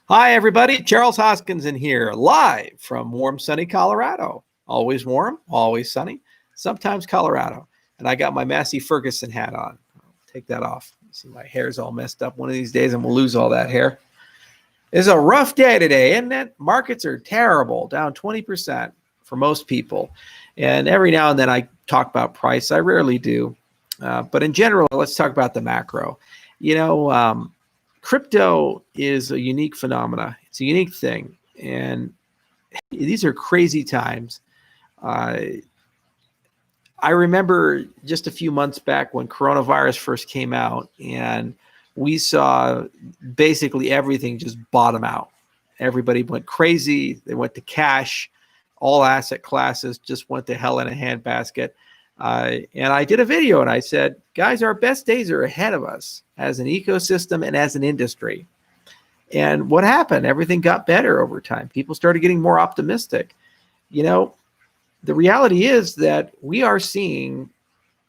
Hi, everybody. Charles Hoskinson here, live from warm, sunny Colorado. Always warm, always sunny, sometimes Colorado. And I got my Massey Ferguson hat on. I'll take that off. See, my hair's all messed up. One of these days, I'm going to lose all that hair. It's a rough day today, isn't it? Markets are terrible, down 20% for most people. And every now and then I talk about price. I rarely do. But in general, let's talk about the macro. Crypto is a unique phenomena. It's a unique thing. And these are crazy times. I remember just a few months back when coronavirus first came out, and we saw basically everything just bottom out. Everybody went crazy. They went to cash. All asset classes just went to hell in a handbasket. And I did a video and I said, guys, our best days are ahead of us as an ecosystem and as an industry. And what happened? Everything got better over time. People started getting more optimistic. The reality is that we are seeing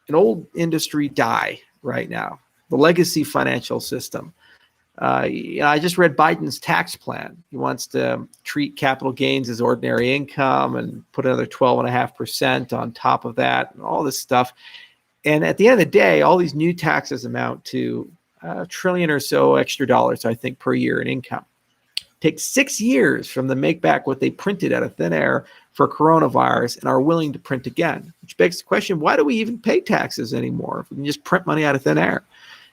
an old industry die right now, the legacy financial system. I just read Biden's tax plan. He wants to treat capital gains as ordinary income and put another 12.5% on top of that and all this stuff. And at the end of the day, all these new taxes amount to $1 trillion or so extra dollars, I think, per year in income. Take 6 years from them to make back what they printed out of thin air for coronavirus and are willing to print again, which begs the question, why do we even pay taxes anymore if we can just print money out of thin air?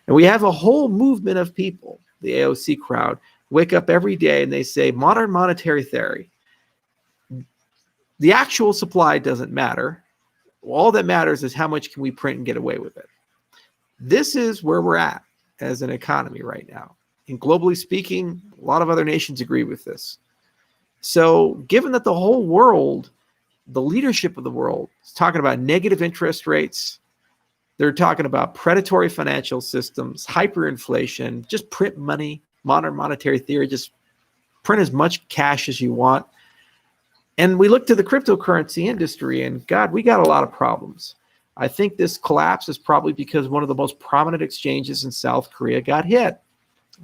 And we have a whole movement of people, the AOC crowd, wake up every day and they say modern monetary theory. The actual supply doesn't matter. All that matters is how much can we print and get away with it. This is where we're at as an economy right now. And globally speaking, a lot of other nations agree with this. So given that the whole world, the leadership of the world, is talking about negative interest rates, they're talking about predatory financial systems, hyperinflation, just print money, modern monetary theory, just print as much cash as you want. And we look to the cryptocurrency industry, and God, we got a lot of problems. I think this collapse is probably because one of the most prominent exchanges in South Korea got hit.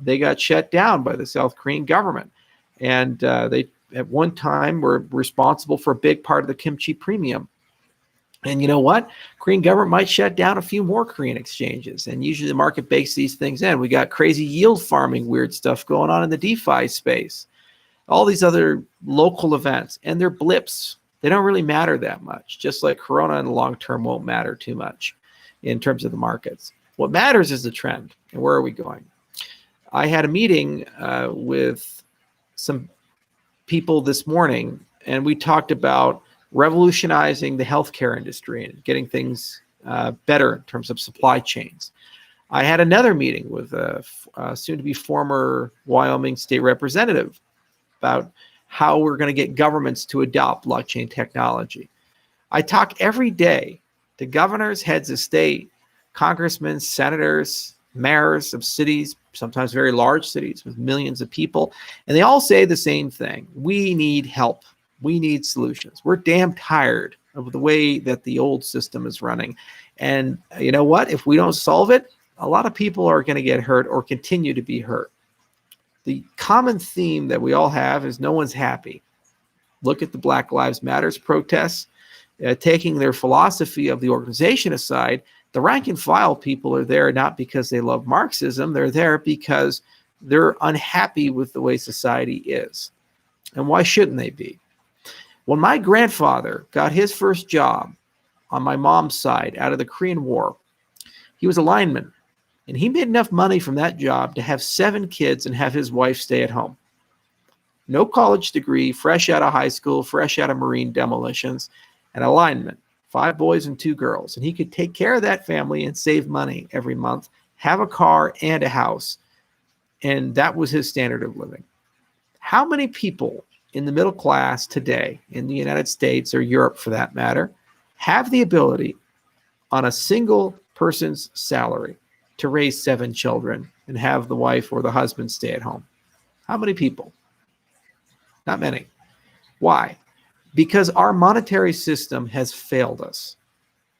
They got shut down by the South Korean government. And they, at one time, were responsible for a big part of the kimchi premium. And you know what? Korean government might shut down a few more Korean exchanges. And usually the market bakes these things in. We got crazy yield farming, weird stuff going on in the DeFi space. All these other local events, and they're blips. They don't really matter that much, just like Corona in the long term won't matter too much in terms of the markets. What matters is the trend, and where are we going? I had a meeting with some people this morning, and we talked about revolutionizing the healthcare industry and getting things better in terms of supply chains. I had another meeting with a soon-to-be former Wyoming state representative about how we're going to get governments to adopt blockchain technology. I talk every day to governors, heads of state, congressmen, senators, mayors of cities, sometimes very large cities with millions of people, and they all say the same thing. We need help. We need solutions. We're damn tired of the way that the old system is running. And you know what? If we don't solve it, a lot of people are going to get hurt or continue to be hurt. The common theme that we all have is no one's happy. Look at the Black Lives Matter protests. Taking their philosophy of the organization aside, the rank and file people are there not because they love Marxism. They're there because they're unhappy with the way society is. And why shouldn't they be? When my grandfather got his first job on my mom's side out of the Korean War, he was a lineman. And he made enough money from that job to have 7 kids and have his wife stay at home. No college degree, fresh out of high school, fresh out of Marine demolitions, and a lineman, 5 boys and 2 girls. And he could take care of that family and save money every month, have a car and a house. And that was his standard of living. How many people in the middle class today in the United States, or Europe for that matter, have the ability on a single person's salary to raise 7 children and have the wife or the husband stay at home? How many people? Not many. Why? Because our monetary system has failed us.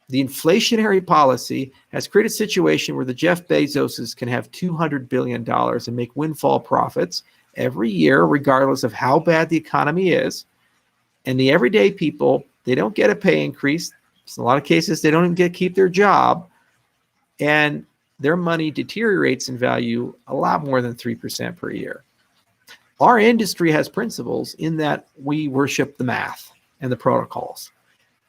The inflationary policy has created a situation where the Jeff Bezoses can have $200 billion and make windfall profits every year, regardless of how bad the economy is. And the everyday people, they don't get a pay increase. In a lot of cases, they don't even get to keep their job. And their money deteriorates in value a lot more than 3% per year. Our industry has principles in that we worship the math and the protocols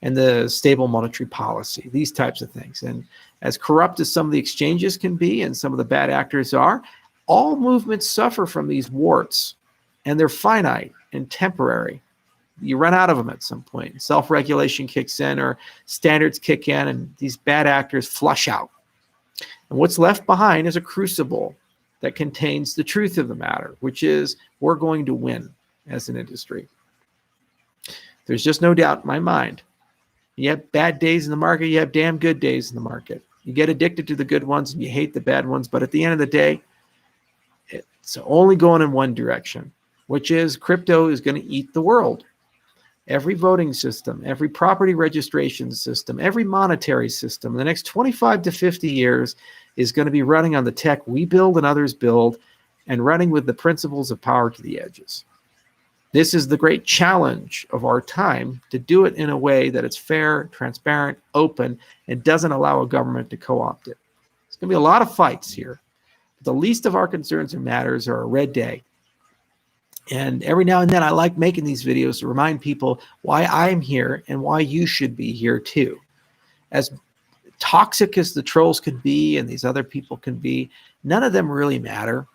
and the stable monetary policy, these types of things. And as corrupt as some of the exchanges can be and some of the bad actors are, all movements suffer from these warts, and they're finite and temporary. You run out of them at some point. Self-regulation kicks in or standards kick in, and these bad actors flush out. And what's left behind is a crucible that contains the truth of the matter, which is we're going to win as an industry. There's just no doubt in my mind. You have bad days in the market, you have damn good days in the market. You get addicted to the good ones and you hate the bad ones, but at the end of the day, it's only going in one direction, which is crypto is going to eat the world. Every voting system, every property registration system, every monetary system in the next 25 to 50 years is going to be running on the tech we build and others build, and running with the principles of power to the edges. This is the great challenge of our time, to do it in a way that it's fair, transparent, open, and doesn't allow a government to co-opt it. There's going to be a lot of fights here. The least of our concerns and matters are a red day. And every now and then I like making these videos to remind people why I'm here and why you should be here too. As toxic as the trolls can be and these other people can be, none of them really matter.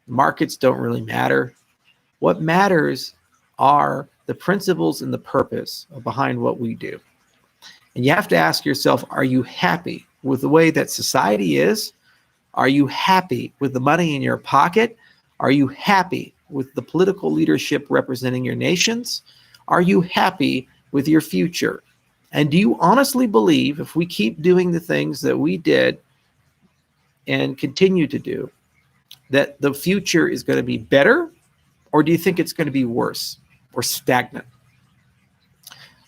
Markets don't really matter. What matters are the principles and the purpose behind what we do. And you have to ask yourself, are you happy with the way that society is? Are you happy with the money in your pocket? Are you happy with the political leadership representing your nations? Are you happy with your future? And do you honestly believe if we keep doing the things that we did and continue to do, that the future is going to be better? Or do you think it's going to be worse or stagnant?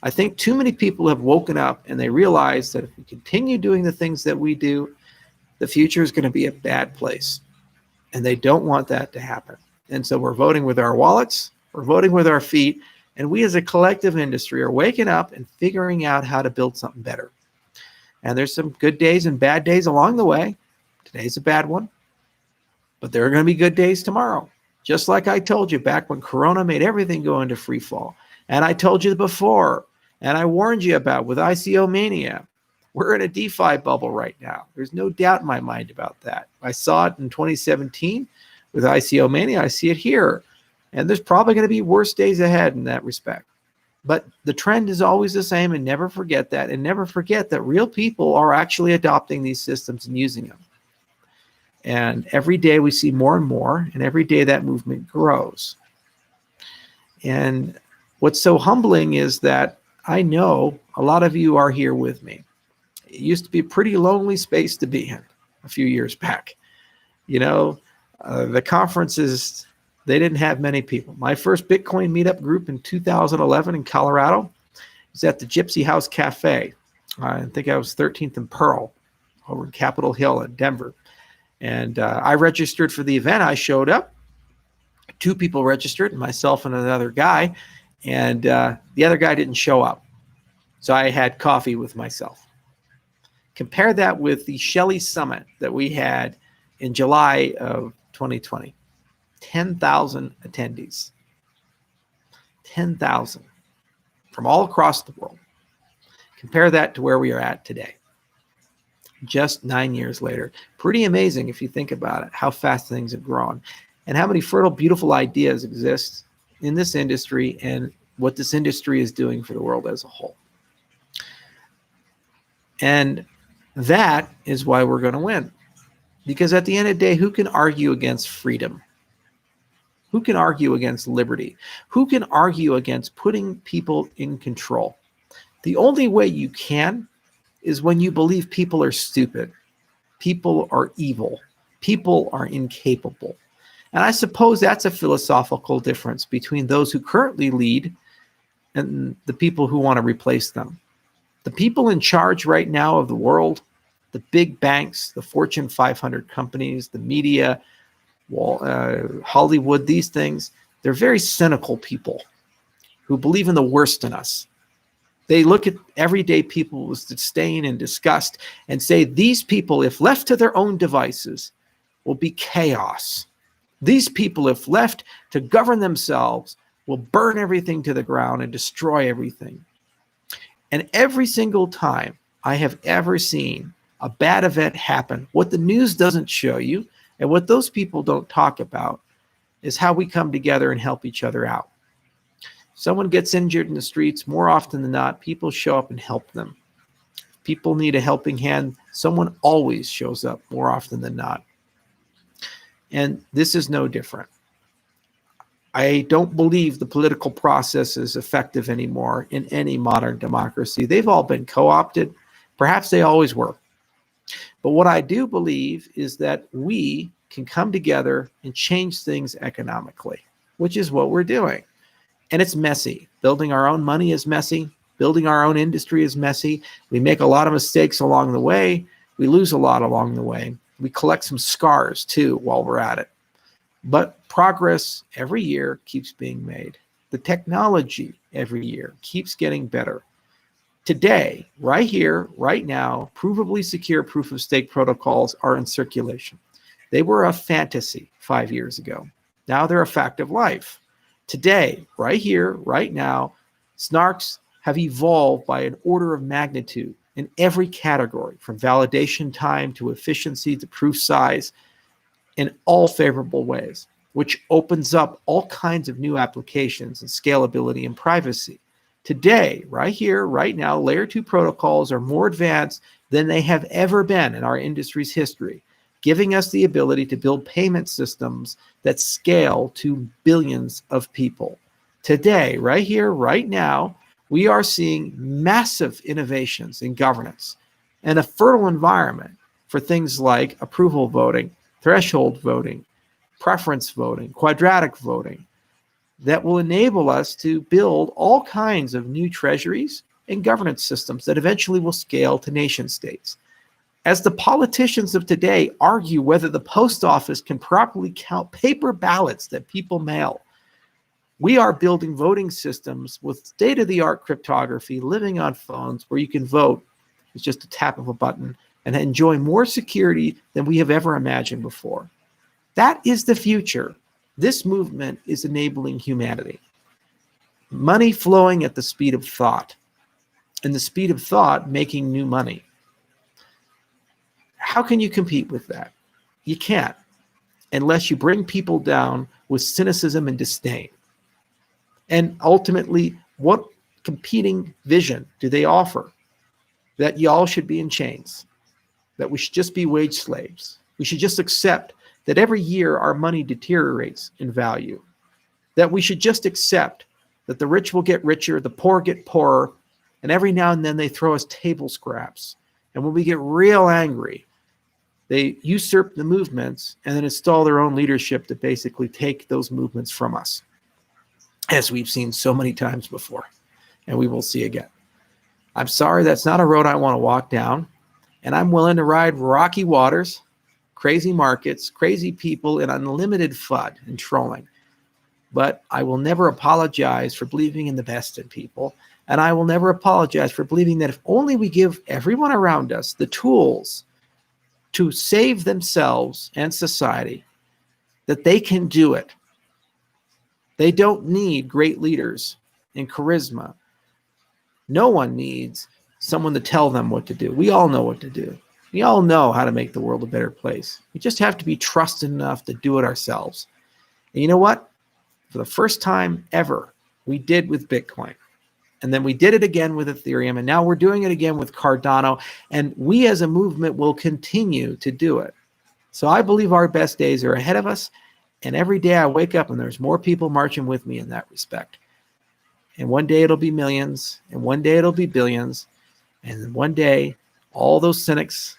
I think too many people have woken up and they realize that if we continue doing the things that we do, the future is going to be a bad place. And they don't want that to happen. And so we're voting with our wallets, we're voting with our feet, and we as a collective industry are waking up and figuring out how to build something better. And there's some good days and bad days along the way. Today's a bad one, but there are going to be good days tomorrow. Just like I told you back when Corona made everything go into free fall. And I told you before, and I warned you about with ICO mania. We're in a DeFi bubble right now. There's no doubt in my mind about that. I saw it in 2017 with ICO mania. I see it here. And there's probably going to be worse days ahead in that respect. But the trend is always the same, and never forget that. And never forget that real people are actually adopting these systems and using them. And every day we see more and more, and every day that movement grows. And what's so humbling is that I know a lot of you are here with me. It used to be a pretty lonely space to be in a few years back. You know, the conferences, they didn't have many people. My first Bitcoin meetup group in 2011 in Colorado was at the Gypsy House Cafe. I think I was 13th and Pearl over in Capitol Hill in Denver. And I registered for the event. I showed up. 2 people registered, myself and another guy. And the other guy didn't show up. So I had coffee with myself. Compare that with the Shelley Summit that we had in July of 2020. 10,000 attendees. 10,000 from all across the world. Compare that to where we are at today. Just 9 years later. Pretty amazing if you think about it, how fast things have grown and how many fertile, beautiful ideas exist in this industry and what this industry is doing for the world as a whole. And that is why we're going to win. Because at the end of the day, who can argue against freedom? Who can argue against liberty? Who can argue against putting people in control? The only way you can is when you believe people are stupid, people are evil, people are incapable. And I suppose that's a philosophical difference between those who currently lead and the people who want to replace them. The people in charge right now of the world, the big banks, the Fortune 500 companies, the media, Hollywood, these things, they're very cynical people who believe in the worst in us. They look at everyday people with disdain and disgust and say, these people, if left to their own devices, will be chaos. These people, if left to govern themselves, will burn everything to the ground and destroy everything. And every single time I have ever seen a bad event happen, what the news doesn't show you and what those people don't talk about is how we come together and help each other out. Someone gets injured in the streets, more often than not, people show up and help them. If people need a helping hand, someone always shows up more often than not. And this is no different. I don't believe the political process is effective anymore in any modern democracy. They've all been co-opted. Perhaps they always were. But what I do believe is that we can come together and change things economically, which is what we're doing. And it's messy. Building our own money is messy. Building our own industry is messy. We make a lot of mistakes along the way. We lose a lot along the way. We collect some scars too while we're at it. But progress every year keeps being made. The technology every year keeps getting better. Today, right here, right now, provably secure proof of stake protocols are in circulation. They were a fantasy 5 years ago. Now they're a fact of life. Today, right here, right now, snarks have evolved by an order of magnitude in every category, from validation time to efficiency to proof size, in all favorable ways, which opens up all kinds of new applications and scalability and privacy. Today, right here, right now, layer 2 protocols are more advanced than they have ever been in our industry's history, giving us the ability to build payment systems that scale to billions of people. Today, right here, right now, we are seeing massive innovations in governance and a fertile environment for things like approval voting, threshold voting, preference voting, quadratic voting, that will enable us to build all kinds of new treasuries and governance systems that eventually will scale to nation states. As the politicians of today argue whether the post office can properly count paper ballots that people mail, we are building voting systems with state-of-the-art cryptography, living on phones where you can vote with just a tap of a button and enjoy more security than we have ever imagined before. That is the future. This movement is enabling humanity. Money flowing at the speed of thought, and the speed of thought making new money. How can you compete with that? You can't, unless you bring people down with cynicism and disdain. And ultimately, what competing vision do they offer? That y'all should be in chains, that we should just be wage slaves. We should just accept that every year our money deteriorates in value, that we should just accept that the rich will get richer, the poor get poorer, and every now and then they throw us table scraps. And when we get real angry, they usurp the movements and then install their own leadership to basically take those movements from us, as we've seen so many times before, and we will see again. I'm sorry, that's not a road I want to walk down, and I'm willing to ride rocky waters, crazy markets, crazy people, and unlimited FUD and trolling. But I will never apologize for believing in the best in people, and I will never apologize for believing that if only we give everyone around us the tools to save themselves and society, that they can do it. They don't need great leaders and charisma. No one needs someone to tell them what to do. We all know what to do. We all know how to make the world a better place. We just have to be trusted enough to do it ourselves. And you know what? For the first time ever, we did with Bitcoin. And then we did it again with Ethereum. And now we're doing it again with Cardano. And we as a movement will continue to do it. So I believe our best days are ahead of us. And every day I wake up and there's more people marching with me in that respect. And one day it'll be millions. And one day it'll be billions. And then one day all those cynics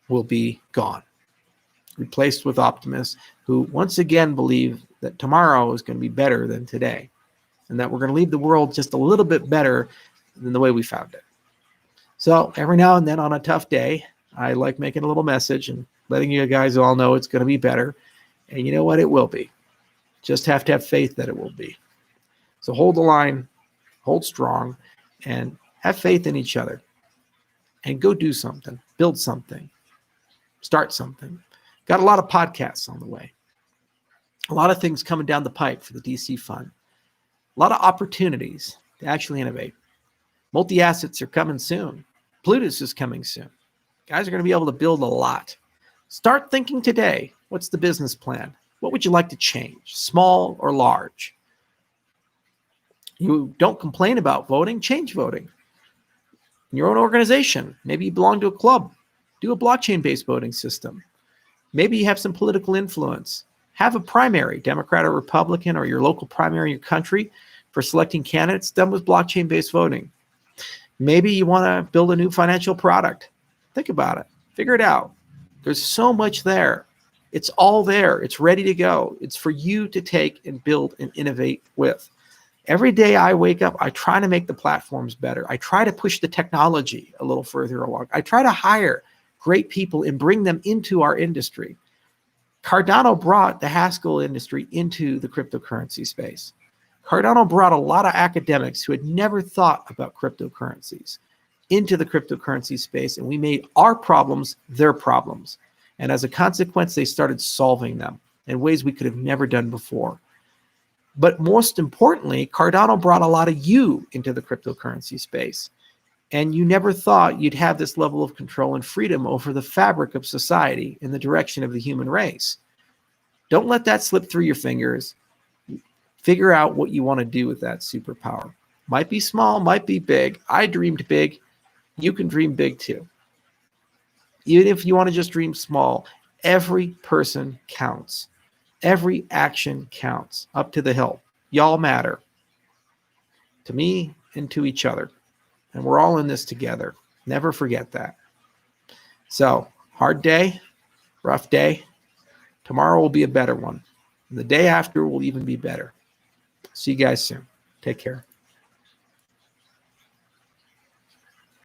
will be gone, replaced with optimists who once again believe that tomorrow is going to be better than today, and that we're going to leave the world just a little bit better than the way we found it. So every now and then on a tough day, I like making a little message and letting you guys all know it's going to be better. And you know what? It will be. Just have to have faith that it will be. So hold the line, hold strong, and have faith in each other. And go do something, build something, start something. Got a lot of podcasts on the way. A lot of things coming down the pipe for the DC Fund. A lot of opportunities to actually innovate. Multi-assets are coming soon. Plutus is coming soon. Guys are going to be able to build a lot. Start thinking today. What's the business plan? What would you like to change, small or large? You don't complain about voting, change voting. In your own organization, maybe you belong to a club, do a blockchain-based voting system. Maybe you have some political influence. Have a primary, Democrat or Republican, or your local primary in your country for selecting candidates done with blockchain-based voting. Maybe you want to build a new financial product. Think about it. Figure it out. There's so much there. It's all there. It's ready to go. It's for you to take and build and innovate with. Every day I wake up, I try to make the platforms better. I try to push the technology a little further along. I try to hire great people and bring them into our industry. Cardano brought the Haskell industry into the cryptocurrency space. Cardano brought a lot of academics who had never thought about cryptocurrencies into the cryptocurrency space, and we made our problems their problems. And as a consequence, they started solving them in ways we could have never done before. But most importantly, Cardano brought a lot of you into the cryptocurrency space. And you never thought you'd have this level of control and freedom over the fabric of society in the direction of the human race. Don't let that slip through your fingers. Figure out what you want to do with that superpower. Might be small, might be big. I dreamed big. You can dream big too. Even if you want to just dream small, every person counts. Every action counts up to the hill. Y'all matter to me and to each other. And we're all in this together. Never forget that. So, hard day, rough day. Tomorrow will be a better one. And the day after will even be better. See you guys soon. Take care.